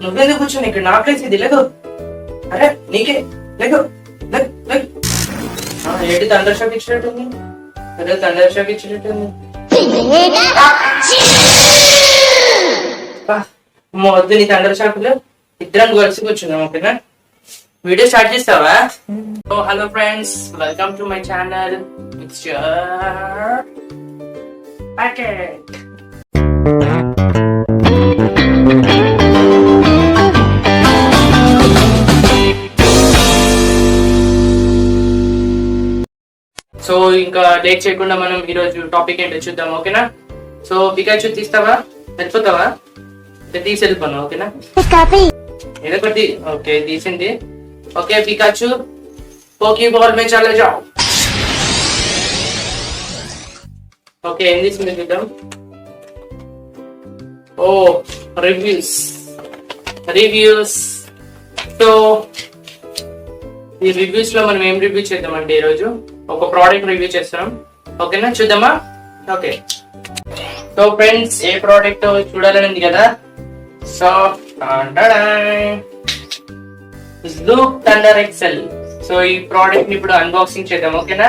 నువ్వెందుకు కూర్చొని ఇక్కడ నా ప్లేస్ ఇది లేదు. అరే నీకే లేదు. ఏంటి తండ్రి షాక్ ఇచ్చినట్టుంది? అదే తండ్రి షాక్ ఇచ్చినట్టుంది. వద్దు నీ తండ్రి షాకులు, ఇద్దరం కలిసి కూర్చుందాం. ఓకేనా? వీడియో స్టార్ట్ చేస్తావా? Hello friends, welcome to my channel. It's your packet. So ఇంకా లేట్ చేయకుండా మనం ఈరోజు టాపిక్ ఏంటో చూద్దాం. ఓకేనా? సో పికాచు తీస్తావా? వెళ్ళిపోతావా? తీసి వెళ్ళిపోను. ఓకేనా? ఏదో ఒకటి. ఓకే తీసింది. ఓకే పికాచు పోకీబాల్ మే చले जाओ. ఓకే ఏం తీసింది చూద్దాం. ఓ రివ్యూస్. సో ఈ రివ్యూస్ లో మనం ఏం రివ్యూ చేద్దామండి ఈరోజు? ఒక ప్రోడక్ట్ రివ్యూ చేస్తున్నాం. ఓకేనా? చూద్దామా? ఓకే. సో ఫ్రెండ్స్, ఏ ప్రోడక్ట్ చూడాలని ఉంది కదా. So Zook Thunder Excel. So ఈ ప్రోడక్ట్ ని ఇప్పుడు అన్బాక్సింగ్ చేద్దాం. ఓకేనా?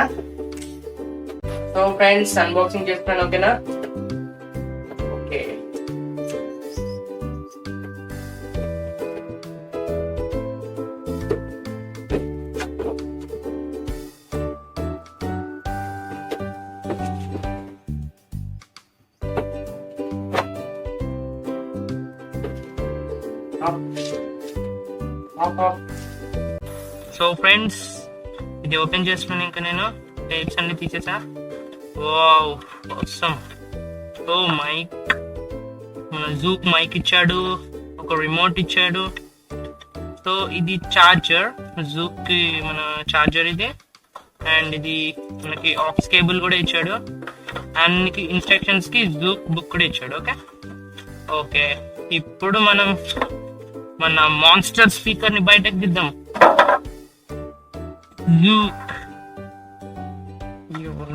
సో ఫ్రెండ్స్, అన్బాక్సింగ్ చేస్తున్నాను. ఓకేనా? ఓకే. సో ఫ్రెండ్స్, ఇది ఓపెన్ చేస్తున్నాను. ఇంకా నేను టేప్స్ అన్ని తీసేసా. Wow awesome. ఓ మైక్, మన జూక్ మైక్ ఇచ్చాడు, ఒక రిమోట్ ఇచ్చాడు. సో ఇది చార్జర్, జూక్ కి మన చార్జర్ ఇది. అండ్ ఇది మనకి ఆక్స్ కేబుల్ కూడా ఇచ్చాడు. అండ్ ఇన్స్ట్రక్షన్స్ కి జూక్ బుక్ కూడా ఇచ్చాడు. Okay okay. ఇప్పుడు మనం మన మాన్స్టర్ స్పీకర్ ని బయటకు దిద్దాం.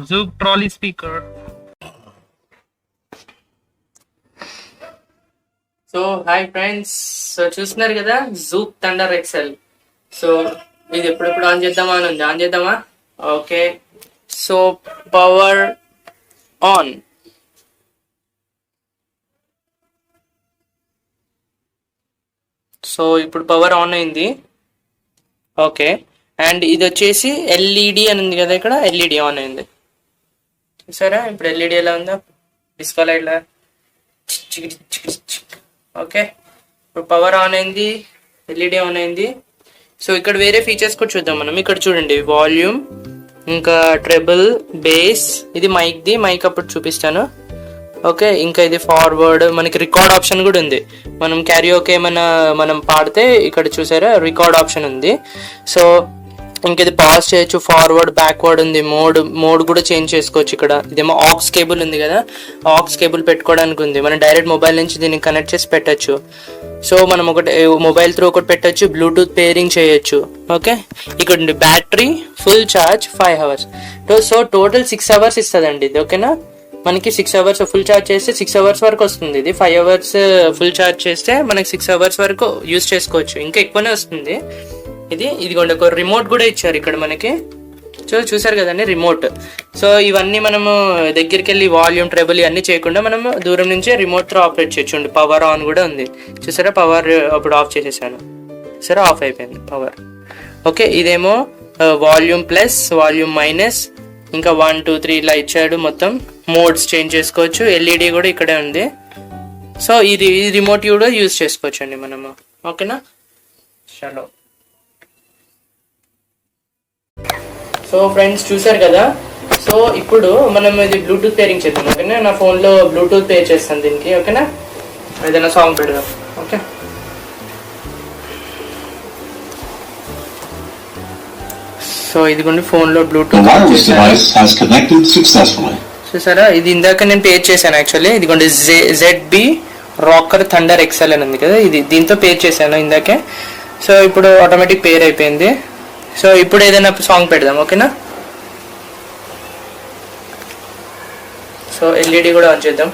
Zouk trolley speaker. So hi friends, so చూస్తున్నారు కదా జూక్ థండర్ ఎక్సెల్. సో ఇది ఎప్పుడెప్పుడు ఆన్ చేద్దామా అని ఉంది. ఆన్ చేద్దామా? Okay. So power on. So ఇప్పుడు పవర్ ఆన్ అయింది. ఓకే. అండ్ ఇది వచ్చేసి ఎల్ఈడి అని ఉంది కదా, ఇక్కడ ఎల్ఈడి ఆన్ అయింది. చూసారా ఇప్పుడు ఎల్ఈడి ఎలా ఉందో? డిస్కో లైట్లా. ఓకే, ఇప్పుడు పవర్ ఆన్ అయింది, ఎల్ఈడి ఆన్ అయింది. సో ఇక్కడ వేరే ఫీచర్స్ కూడా చూద్దాం మనం. ఇక్కడ చూడండి, వాల్యూమ్, ఇంకా ట్రెబుల్, బేస్. ఇది మైక్ది, మైక్ అప్పుడు చూపిస్తాను. ఓకే, ఇంకా ఇది ఫార్వర్డ్. మనకి రికార్డ్ ఆప్షన్ కూడా ఉంది. మనం క్యారియోకే ఏమైనా మనం పాడితే ఇక్కడ చూసారా రికార్డ్ ఆప్షన్ ఉంది. సో ఇంక ఇది పాజ్ చేయొచ్చు, ఫార్వర్డ్, బ్యాక్వర్డ్ ఉంది. మోడ్ కూడా చేంజ్ చేసుకోవచ్చు. ఇక్కడ ఇదేమో ఆక్స్ కేబుల్ ఉంది కదా, ఆక్స్ కేబుల్ పెట్టుకోవడానికి ఉంది. మనం డైరెక్ట్ మొబైల్ నుంచి దీన్ని కనెక్ట్ చేసి పెట్టచ్చు. సో మనం ఒకటి మొబైల్ త్రూ ఒకటి పెట్టచ్చు, బ్లూటూత్ పేరింగ్ చేయొచ్చు. ఓకే, ఇక్కడ ఉంది battery full charge 5 hours. So total 6 hours ఇస్తుందండి ఇది. ఓకేనా? మనకి 6 hours ఫుల్ ఛార్జ్ చేస్తే 6 hours వరకు వస్తుంది. ఇది 5 hours ఫుల్ ఛార్జ్ చేస్తే మనకి 6 hours వరకు యూజ్ చేసుకోవచ్చు. ఇంకా ఎక్కువనే వస్తుంది. ఇదిగోండి, ఒక రిమోట్ కూడా ఇచ్చారు ఇక్కడ మనకి. సో చూసారు కదండి రిమోట్. సో ఇవన్నీ మనము దగ్గరికి వెళ్ళి వాల్యూమ్, ట్రెబుల్ ఇవన్నీ చేయకుండా మనము దూరం నుంచే రిమోట్ తో ఆపరేట్ చేయొచ్చు. పవర్ ఆన్ కూడా ఉంది. చూసారా పవర్ అప్పుడు ఆఫ్ చేసేసాను. సరే ఆఫ్ అయిపోయింది పవర్. ఓకే, ఇదేమో వాల్యూమ్ ప్లస్, వాల్యూమ్ మైనస్, ఇంకా 1 2 3 ఇలా ఇచ్చాడు. మొత్తం మోడ్స్ చేంజ్ చేసుకోవచ్చు. ఎల్ఈడి కూడా ఇక్కడే ఉంది. సో ఇది రిమోట్ కూడా యూజ్ చేసుకోవచ్చు అండి మనము. ఓకేనా? చలో. సో ఫ్రెండ్స్ చూసారు కదా. సో ఇప్పుడు మనం ఇది బ్లూటూత్ పేరింగ్ చేద్దాం. ఓకేనా? నా ఫోన్లో బ్లూటూత్ పేర్ చేస్తాను దీనికి. ఓకేనా? ఏదైనా సాంగ్ పెడదాం. ఓకే, సో ఇదిగోండి ఫోన్లో బ్లూటూత్ చూసారా. ఇది ఇందాక నేను పేర్ చేశాను యాక్చువల్లీ. ఇదిగోండి ZB రాకర్ థండర్ ఎక్సెల్ అని ఉంది కదా, ఇది దీంతో పేర్ చేశాను ఇందాకే. సో ఇప్పుడు ఆటోమేటిక్ పేర్ అయిపోయింది. సో ఇప్పుడు ఏదైనా సాంగ్ పెడదాం. ఓకేనా? సో ఎల్ఈడి కూడా ఆన్ చేద్దాం.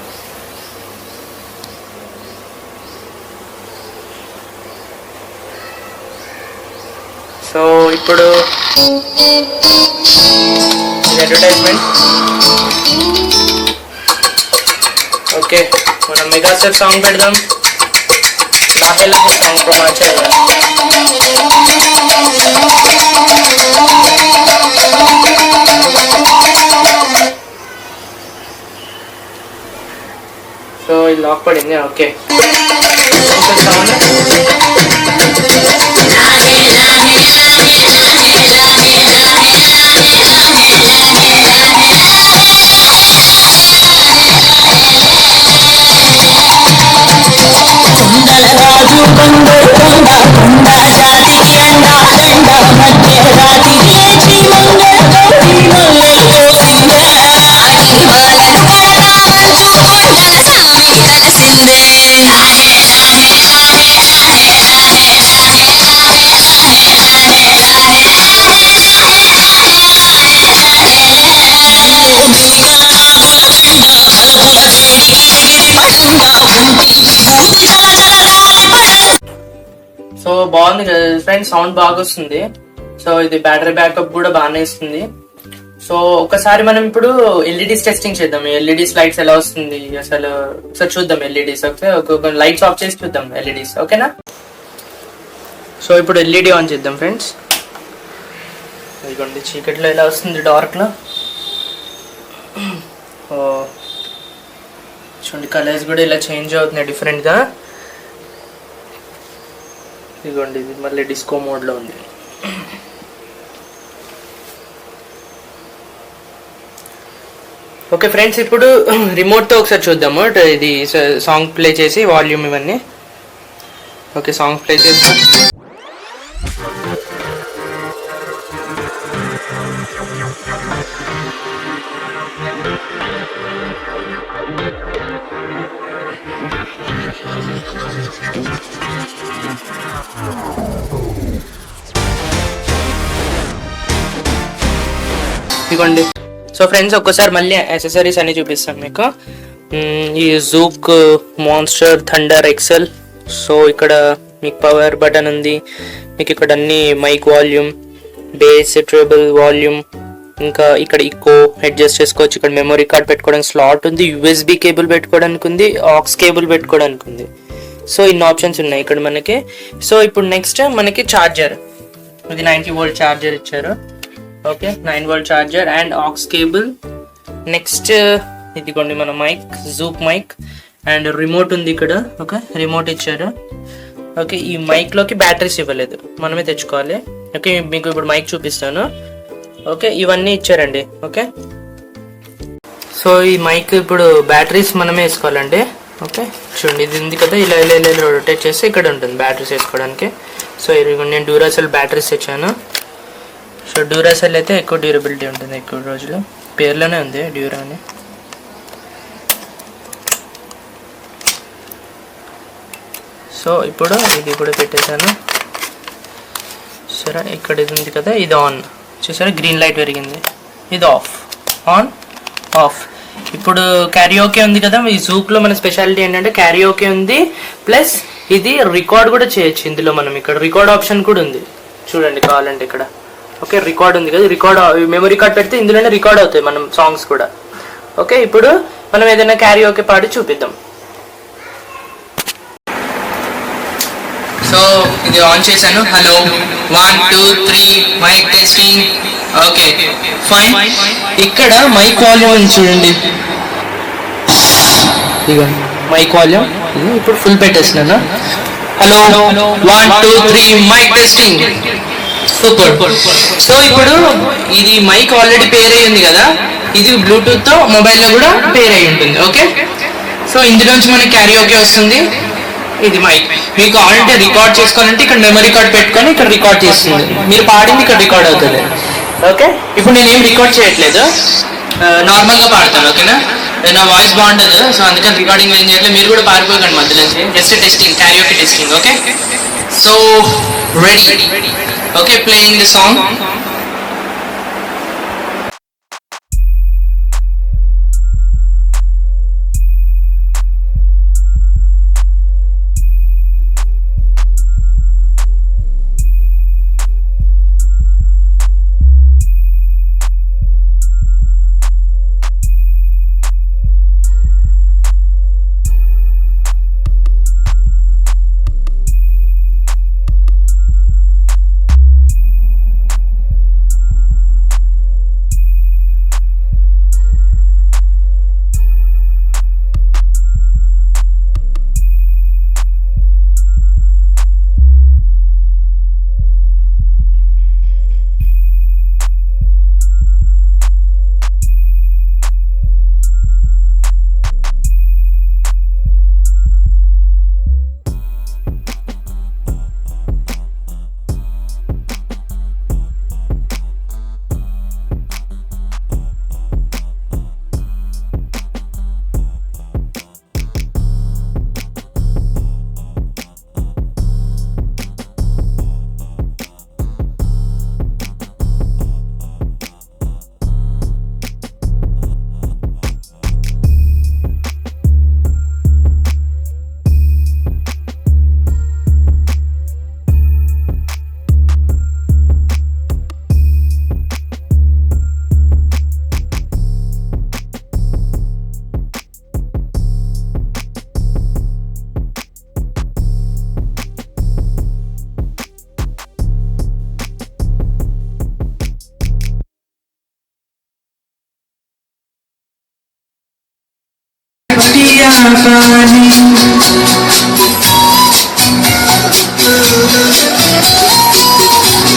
సో ఇప్పుడు అడ్వర్టైజ్మెంట్. ఓకే, మనం మెగాస్టార్ సాంగ్ పెడదాం. లాహే లాహే సాంగ్ ప్రమోట్ చేద్దాం. సో ఇది లాక్ పడింది. ఓకే, సో బాగుంది కదా ఫ్రెండ్స్, సౌండ్ బాగా వస్తుంది. సో ఇది బ్యాటరీ బ్యాకప్ కూడా బాగానే ఇస్తుంది. సో ఒకసారి మనం ఇప్పుడు ఎల్ఈడీస్ టెస్టింగ్ చేద్దాం. ఎల్ఈడీస్ లైట్స్ ఎలా వస్తుంది అసలు ఒకసారి చూద్దాం. ఎల్ఈడీస్ ఓకే, లైట్స్ ఆఫ్ చేసి చూద్దాం ఎల్ఈడీస్. ఓకేనా? సో ఇప్పుడు ఎల్ఈడీ ఆన్ చేద్దాం ఫ్రెండ్స్. ఇదిగోండి చీకట్లో ఎలా వస్తుంది, డార్క్లో. చూడండి కలర్స్ కూడా ఇలా చేంజ్ అవుతున్నాయి డిఫరెంట్గా. ఇదిగోండి ఇది మళ్ళీ డిస్కో మోడ్లో ఉంది. ఓకే ఫ్రెండ్స్, ఇప్పుడు రిమోట్తో ఒకసారి చూద్దాము. ఇది సాంగ్ ప్లే చేసి వాల్యూమ్ ఇవన్నీ. ఓకే, సాంగ్ ప్లే చేస్తాం. ఇదిగోండి. సో ఫ్రెండ్స్ ఒక్కసారి మళ్ళీ యాక్సెసరీస్ అన్ని చూపిస్తాను మీకు. ఈ Zook Monster Thunder Excel. So ఇక్కడ మీకు పవర్ బటన్ ఉంది. మీకు ఇక్కడ అన్ని mic volume, bass, treble, volume, ఇంకా ఇక్కడ ఈకో అడ్జస్ట్ చేసుకోవచ్చు. ఇక్కడ మెమరీ కార్డ్ పెట్టుకోవడానికి స్లాట్ ఉంది, యూఎస్బి కేబుల్ పెట్టుకోవడానికి ఉంది, ఆక్స్ కేబుల్ పెట్టుకోవడానికి ఉంది. సో ఇన్ని ఆప్షన్స్ ఉన్నాయి ఇక్కడ మనకి. సో ఇప్పుడు నెక్స్ట్ మనకి ఛార్జర్. ఇది 90 వోల్ట్ ఛార్జర్ ఇచ్చారు. Okay, 9 volt charger and aux cable. Next ఇదిగోండి మన mic, Zook mic and remote ఉంది ఇక్కడ. ఓకే, రిమోట్ ఇచ్చారు. ఓకే, ఈ మైక్లోకి బ్యాటరీస్ ఇవ్వలేదు, మనమే తెచ్చుకోవాలి. ఓకే, మీకు ఇప్పుడు మైక్ చూపిస్తాను. ఓకే, ఇవన్నీ ఇచ్చారండి. ఓకే, సో ఈ మైక్ ఇప్పుడు బ్యాటరీస్ మనమే వేసుకోవాలండి. ఓకే, చూడండి ఇది ఉంది కదా, ఇలా ఇలా ఇలా రొటేట్ చేస్తే ఇక్కడ ఉంటుంది బ్యాటరీస్ వేసుకోవడానికి. సో నేను డ్యూరాసెల్ బ్యాటరీస్ తెచ్చాను. సో డ్యూరాసెల్ అయితే ఎక్కువ డ్యూరబిలిటీ ఉంటుంది, ఎక్కువ రోజులు. పేర్లోనే ఉంది డ్యూరా అని. సో ఇప్పుడు ఇది కూడా పెట్టేశాను. సరే, ఇక్కడ ఇది ఉంది కదా, ఇది ఆన్. చూసారా గ్రీన్ లైట్ పెరిగింది. ఇది ఆఫ్, ఆన్, ఆఫ్. ఇప్పుడు క్యారియోకే ఉంది కదా, ఈ జూక్లో మన స్పెషాలిటీ ఏంటంటే క్యారియోకే ఉంది, ప్లస్ ఇది రికార్డ్ కూడా చేయొచ్చు ఇందులో. మనం ఇక్కడ రికార్డ్ ఆప్షన్ కూడా ఉంది చూడండి కావాలంటే ఇక్కడ. ఓకే, రికార్డ్ ఉంది కదా, రికార్డ్ మెమరీ కార్డ్ పెడితే ఇందులోనే రికార్డ్ అవుతాయి మనం సాంగ్స్ కూడా. ఓకే, ఇప్పుడు మనం ఏదైనా క్యారియోకే పాడి చూపిద్దాం. సో ఇది ఆన్ చేశాను. Hello 1 2 3 mic testing. Okay fine. ఇక్కడ మైక్ వాల్యూమ్ చూడండి, మైక్ వాల్యూమ్ ఇప్పుడు ఫుల్ పెట్టేస్తున్నాను. Hello 1 2 3 mic testing. Super. So ఇప్పుడు ఇది మైక్ ఆల్రెడీ పేర్ అయ్యి ఉంది కదా, ఇది బ్లూటూత్ తో మొబైల్లో కూడా పేర్ అయ్యి ఉంటుంది. ఓకే, సో ఇందులోంచి మనకి క్యారియోకే వస్తుంది. ఇది మైక్. మీకు ఆల్రెడీ రికార్డ్ చేసుకోవాలంటే ఇక్కడ మెమరీ కార్డ్ పెట్టుకొని ఇక్కడ రికార్డ్ చేస్తుంది. మీరు పాడింది ఇక్కడ రికార్డ్ అవుతుంది. ఓకే, ఇప్పుడు నేనేం రికార్డ్ చేయట్లేదు, నార్మల్గా పాడతాను. ఓకేనా, నా వాయిస్ బాగుంటుంది, సో అందుకని రికార్డింగ్ ఏం చేయట్లేదు. మీరు కూడా పారిపోకండి మధ్యలో నుంచి, just testing, karaoke testing. Okay, so ready. Okay, playing the song.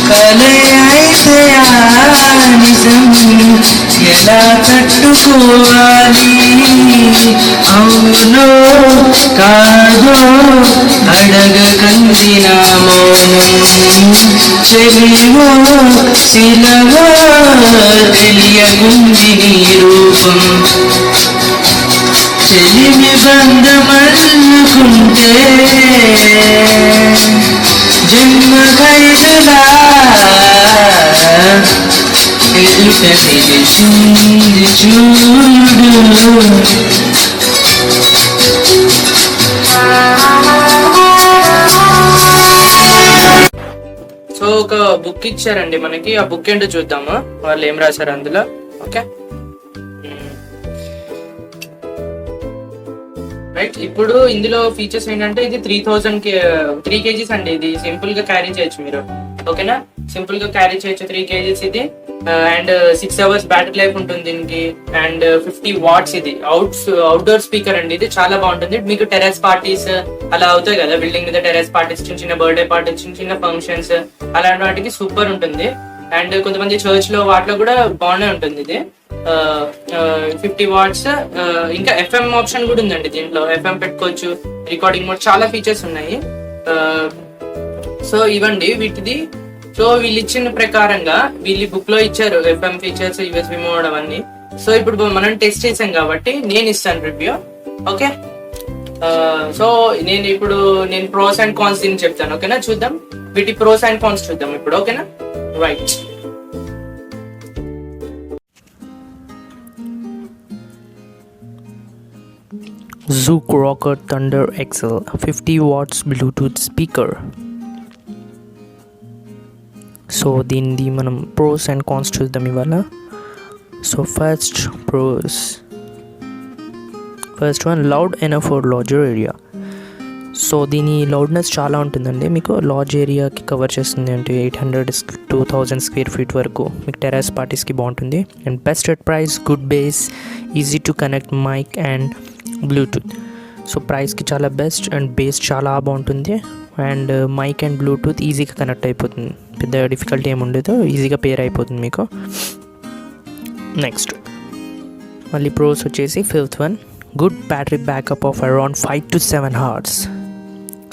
కలయైతే నిజం ఎలా తట్టుకోవాలి, అవునో కాదో అడగకంది నా మౌనం, చెలివో శిలవో తెలియకుంది నీ రూపం, చెలిమి బంధమనుకుంటే జన్మ ఖైదులా ఎదుట తెలిసింది చూడు. సో ఒక బుక్ ఇచ్చారండి మనకి, ఆ బుక్ ఏంటో చూద్దాము వాళ్ళు ఏం రాశారు అందులో. ఓకే రైట్, ఇప్పుడు ఇందులో ఫీచర్స్ ఏంటంటే ఇది 3 kgs అండి. ఇది సింపుల్ గా క్యారీ చేయొచ్చు మీరు, ఓకేనా. సింపుల్ గా క్యారీ చేయొచ్చు 3 kgs ఇది. అండ్ 6 hours బ్యాటరీ లైఫ్ ఉంటుంది దీనికి. అండ్ 50 watts ఇది అవుట్డోర్ స్పీకర్ అండి. ఇది చాలా బాగుంటుంది మీకు టెర్రస్ పార్టీస్ అలా అవుతాయి కదా, బిల్డింగ్ మీద టెర్రస్ పార్టీస్, చిన్న చిన్న బర్త్డే పార్టీస్, చిన్న చిన్న ఫంక్షన్స్ అలాంటి వాటికి సూపర్ ఉంటుంది. అండ్ కొంతమంది చర్చ్ లో వాటిలో కూడా బాగానే ఉంటుంది ఇది. 50 watts. ఇంకా FM ఆప్షన్ కూడా ఉందండి దీంట్లో, FM పెట్టుకోవచ్చు, రికార్డింగ్ మోడ్, చాలా ఫీచర్స్ ఉన్నాయి. సో ఇవ్వండి వీటిది. సో వీళ్ళు ఇచ్చిన ప్రకారంగా వీళ్ళు బుక్ లో ఇచ్చారు FM ఫీచర్స్, USB మోడ్ అవన్నీ. సో ఇప్పుడు మనం టెస్ట్ చేసాం కాబట్టి నేను ఇస్తాను రివ్యూ, ఓకే. సో నేను ప్రోస్ అండ్ కాన్స్ దీన్ని చెప్తాను, ఓకేనా. చూద్దాం వీటి ప్రోస్ అండ్ కాన్స్ చూద్దాం ఇప్పుడు, ఓకేనా. Right, Zouk Rocker Thunder XL 50 watts Bluetooth speaker. So దీనిది మనం ప్రోస్ అండ్ కాన్స్ చూద్దాం ఇవాళ. So first one loud enough for larger area. So దీని లౌడ్నెస్ చాలా ఉంటుందండి, మీకు లార్జ్ ఏరియాకి కవర్ చేస్తుంది. అంటే 800 to 1000 square feet వరకు మీకు టెర్రస్ పార్టీస్కి బాగుంటుంది. And best at price, good bass, easy to connect mic and Bluetooth. So ప్రైస్కి చాలా బెస్ట్ అండ్ బేస్ చాలా బాగుంటుంది. అండ్ మైక్ అండ్ బ్లూటూత్ ఈజీగా కనెక్ట్ అయిపోతుంది, పెద్ద డిఫికల్టీ ఏమి ఉండదు, ఈజీగా పేర్ అయిపోతుంది మీకు. నెక్స్ట్ మళ్ళీ ప్రోస్ వచ్చేసి fifth one, good battery backup of around 5 to 7 hours.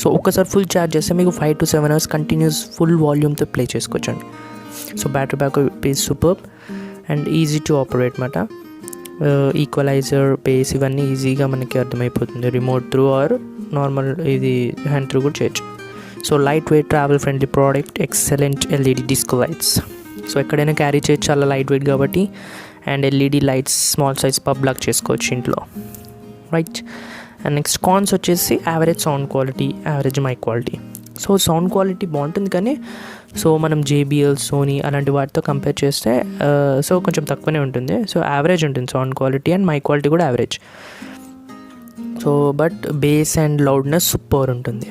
So ఒకసారి ఫుల్ ఛార్జ్ చేస్తే మీకు 5 to 7 hours కంటిన్యూస్ ఫుల్ వాల్యూమ్తో ప్లే చేసుకోవచ్చండి. So battery backup is super and easy to operate మాట. ఈక్వలైజర్, బేస్ ఇవన్నీ ఈజీగా మనకి అర్థమైపోతుంది, రిమోట్ త్రూ ఆర్ నార్మల్ ఇది హ్యాండ్ త్రూ కూడా చేయొచ్చు. So light weight, travel friendly product, excellent LED disco lights. So ఎక్కడైనా క్యారీ చేయొచ్చు, చాలా లైట్ వెయిట్ కాబట్టి. And LED lights small size పబ్ లాక్ చేసుకోవచ్చు ఇంట్లో, రైట్. అండ్ నెక్స్ట్ కాన్స్ వచ్చేసి average sound quality, average mic quality. So sound quality బాగుంటుంది కానీ సో మనం JBL, సోనీ అలాంటి వాటితో కంపేర్ చేస్తే సో కొంచెం తక్కువనే ఉంటుంది. సో యావరేజ్ ఉంటుంది sound quality and mic quality కూడా average. So but bass and loudness super ఉంటుంది,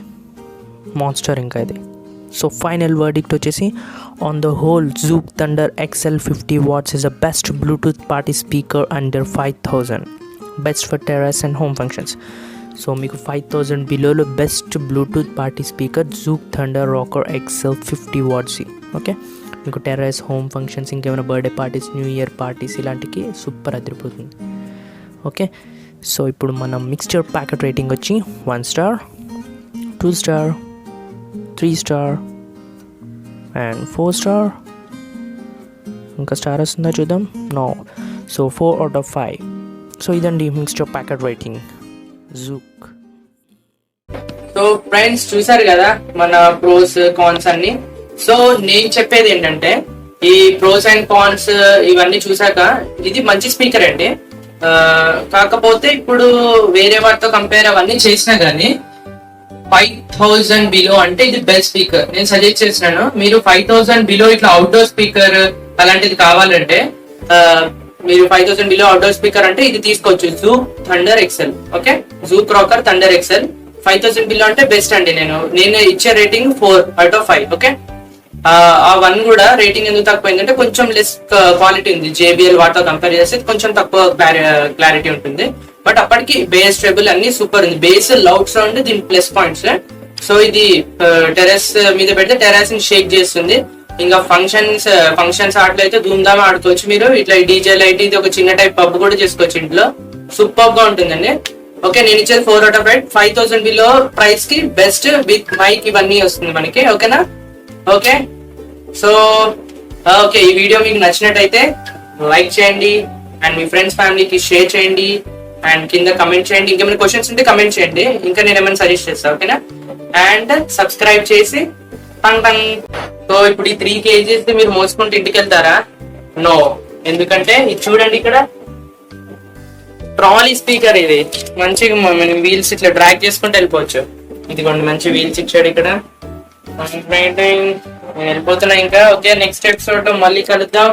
మాన్స్టర్ ఇంకా ఇది. సో ఫైనల్ వర్డిక్ట్ వచ్చేసి on the whole Zouk Thunder XL 50 watts is the best Bluetooth party speaker under 5000. Best for terrace and home functions. So మీకు 5000 బిలోలో best bluetooth party speaker Zouk Thunder Rocker XL 50 watts. Okay, మీకు terrace, home functions, ఇంకేమైనా birthday parties, new year parties ఇలాంటికి super అదిరిపోతుంది. Okay, so ఇప్పుడు మనం mixture packet rating వచ్చి 1 star, 2 star, 3 star అండ్ 4 star. ఇంకా స్టార్ వస్తుందా చూద్దాం, no. So 4 out of 5. So ఇదండి mixture packet rating Zouk. So friends చూసారు కదా మన ప్రోస్ కాన్స్ అన్ని. సో నేను చెప్పేది ఏంటంటే ఈ ప్రోస్ అండ్ కాన్స్ ఇవన్నీ చూసాక ఇది మంచి స్పీకర్ అండి. కాకపోతే ఇప్పుడు వేరే వాటితో కంపేర్ అవన్నీ చేసినా గానీ 5000 బిలో అంటే ఇది బెస్ట్ స్పీకర్. నేను సజెస్ట్ చేసినాను, మీరు 5000 బిలో ఇట్లా అవుట్డోర్ స్పీకర్ అలాంటిది కావాలంటే మీరు 5000 బిలో అవుట్డోర్ స్పీకర్ అంటే ఇది తీసుకోవచ్చు, Zouk Thunder XL. Okay, Zouk Rocker Thunder XL 5000 below అంటే బెస్ట్ అండి. నేను ఇచ్చే రేటింగ్ 4 out of 5. ఓకే, ఆ 1 కూడా రేటింగ్ ఎందుకు తక్కువైందంటే కొంచెం లెస్ క్వాలిటీ ఉంది, JBL వాటితో కంపేర్ చేస్తే కొంచెం తక్కువ క్లారిటీ ఉంటుంది. బట్ అప్పటికి బేస్ ట్రెబుల్ అన్ని సూపర్ ఉంది, బేస్, లౌడ్ సౌండ్ దీని ప్లస్ పాయింట్స్. సో ఇది టెర్రస్ మీద పెడితే టెర్రస్ ని షేక్ చేస్తుంది. ఇంకా ఫంక్షన్స్ ఆటలు అయితే ధూమ్ధామ్ ఆడుకోవచ్చు మీరు. ఇట్లా డీజే లైట్, ఇది ఒక చిన్న టైప్ పబ్ కూడా చేసుకోవచ్చు ఇంట్లో. సూపర్ గా ఉంటుందండి. ఓకే, నేను ఇచ్చేది 4/8. 5000 బిలో ప్రైస్ కి బెస్ట్ విత్ మైక్ ఇవన్నీ వస్తుంది మనకి. ఓకేనా? ఓకే, సో ఓకే, ఈ వీడియో మీకు నచ్చినట్టయితే లైక్ చేయండి అండ్ మీ ఫ్రెండ్స్ ఫ్యామిలీకి షేర్ చేయండి అండ్ కింద కమెంట్ చేయండి. ఇంకేమైనా క్వశ్చన్స్ ఉంటే కమెంట్ చేయండి, ఇంకా నేను ఏమైనా సజెస్ట్ చేస్తాను. ఓకేనా? అండ్ సబ్స్క్రైబ్ చేసి టంగ్ టంగ్. సో ఇప్పుడు ఈ 3 kgs మీరు మోసుకుంటూ ఇంటికి వెళ్తారా? నో, ఎందుకంటే ఇది చూడండి, ఇక్కడ ట్రాలీ స్పీకర్. ఇది మంచిగా మనం వీల్స్ ఇట్లా డ్రాగ్ చేసుకుంటూ వెళ్ళిపోవచ్చు. ఇదిగోండి, మంచి వీల్స్ ఇచ్చాడు ఇక్కడ. నేను వెళ్ళిపోతున్నా ఇంకా. ఓకే, నెక్స్ట్ ఎపిసోడ్ మళ్ళీ కలుద్దాం.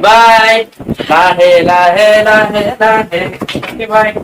బాయ్. లాహే లాహే లాహే లాహే. బాయ్.